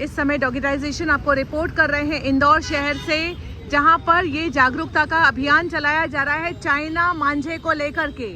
इस समय डॉगिटाइजेशन आपको रिपोर्ट कर रहे हैं इंदौर शहर से, जहां पर ये जागरूकता का अभियान चलाया जा रहा है चाइना मांझे को लेकर के।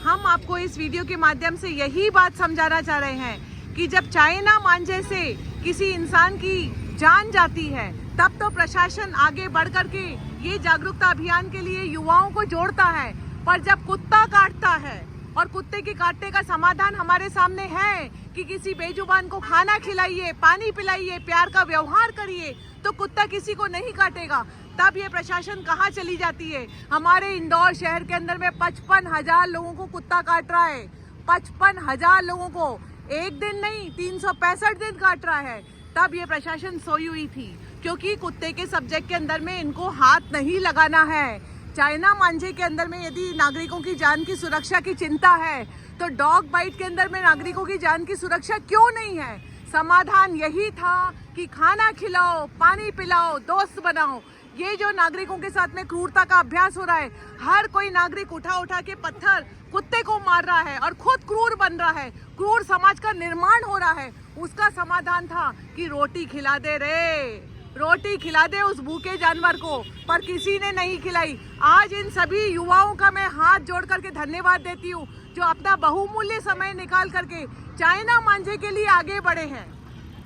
हम आपको इस वीडियो के माध्यम से यही बात समझाना चाह रहे हैं कि जब चाइना मांझे से किसी इंसान की जान जाती है तब तो प्रशासन आगे बढ़ कर के ये जागरूकता अभियान के लिए युवाओं को जोड़ता है, पर जब कुत्ता काटता है और कुत्ते के काटने का समाधान हमारे सामने है कि किसी बेजुबान को खाना खिलाइए, पानी पिलाइए, प्यार का व्यवहार करिए, तो कुत्ता किसी को नहीं काटेगा, तब ये प्रशासन कहाँ चली जाती है। हमारे इंदौर शहर के अंदर में 55,000 लोगों को कुत्ता काट रहा है। 55,000 लोगों को एक दिन नहीं 365 दिन काट रहा है। तब ये प्रशासन सोई हुई थी, क्योंकि कुत्ते के सब्जेक्ट के अंदर में इनको हाथ नहीं लगाना है। चाइना मांझे के अंदर में यदि नागरिकों की जान की सुरक्षा की चिंता है तो डॉग बाइट के अंदर में नागरिकों की जान की सुरक्षा क्यों नहीं है। समाधान यही था कि खाना खिलाओ, पानी पिलाओ, दोस्त बनाओ। ये जो नागरिकों के साथ में क्रूरता का अभ्यास हो रहा है, हर कोई नागरिक उठा उठा के पत्थर कुत्ते को मार रहा है और खुद क्रूर बन रहा है, क्रूर समाज का निर्माण हो रहा है। उसका समाधान था कि रोटी खिला दे रे, रोटी खिला दे उस भूखे जानवर को, पर किसी ने नहीं खिलाई। आज इन सभी युवाओं का मैं हाथ जोड़ करके धन्यवाद देती हूँ जो अपना बहुमूल्य समय निकाल करके चाइना मांझे के लिए आगे बढ़े हैं।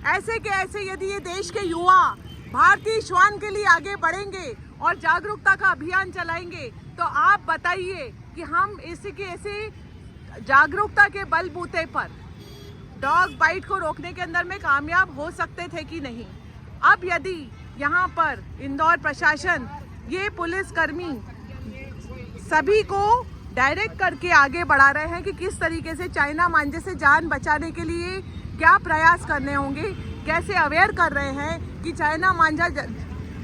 ऐसे के ऐसे यदि ये देश के युवा भारतीय श्वान के लिए आगे बढ़ेंगे और जागरूकता का अभियान चलाएंगे तो आप बताइए कि हम ऐसे जागरूकता के बलबूते पर डॉग बाइट को रोकने के अंदर में कामयाब हो सकते थे कि नहीं। अब यदि यहाँ पर इंदौर प्रशासन, ये पुलिसकर्मी सभी को डायरेक्ट करके आगे बढ़ा रहे हैं कि किस तरीके से चाइना मांझे से जान बचाने के लिए क्या प्रयास करने होंगे, कैसे अवेयर कर रहे हैं कि चाइना मांझा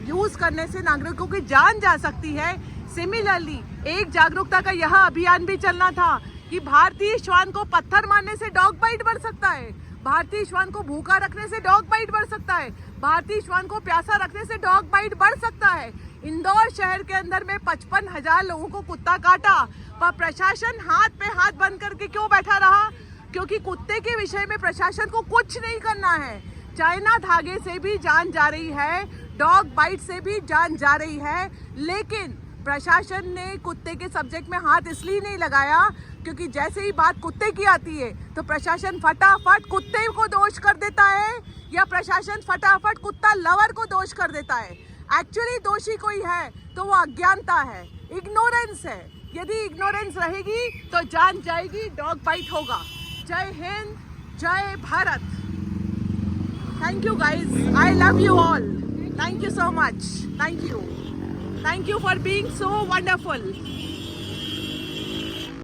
यूज करने से नागरिकों की जान जा सकती है। सिमिलरली एक जागरूकता का यह अभियान भी चलना था कि भारतीय श्वान को पत्थर मारने से डॉग बाइट बढ़ सकता है, भारतीय श्वान को भूखा रखने से डॉग बाइट बढ़ सकता है, भारतीय श्वान को प्यासा रखने से डॉग बाइट बढ़ सकता है। इंदौर शहर के अंदर में 55,000 लोगों को कुत्ता काटा, पर प्रशासन हाथ पे हाथ बंद करके क्यों बैठा रहा? क्योंकि कुत्ते के विषय में प्रशासन को कुछ नहीं करना है। चाइना धागे से भी जान जा रही है, डॉग बाइट से भी जान जा रही है, लेकिन प्रशासन ने कुत्ते के सब्जेक्ट में हाथ इसलिए नहीं लगाया क्योंकि जैसे ही बात कुत्ते की आती है तो प्रशासन फटाफट कुत्ते को दोष कर देता है या प्रशासन फटाफट कुत्ता लवर को दोष कर देता है। एक्चुअली दोषी कोई है तो वो अज्ञानता है, इग्नोरेंस है। यदि इग्नोरेंस रहेगी तो जान जाएगी, डॉग बाइट होगा। जय हिंद, जय Bharat. Thank you guys, I love you all. Thank you so much. Thank you for being so wonderful.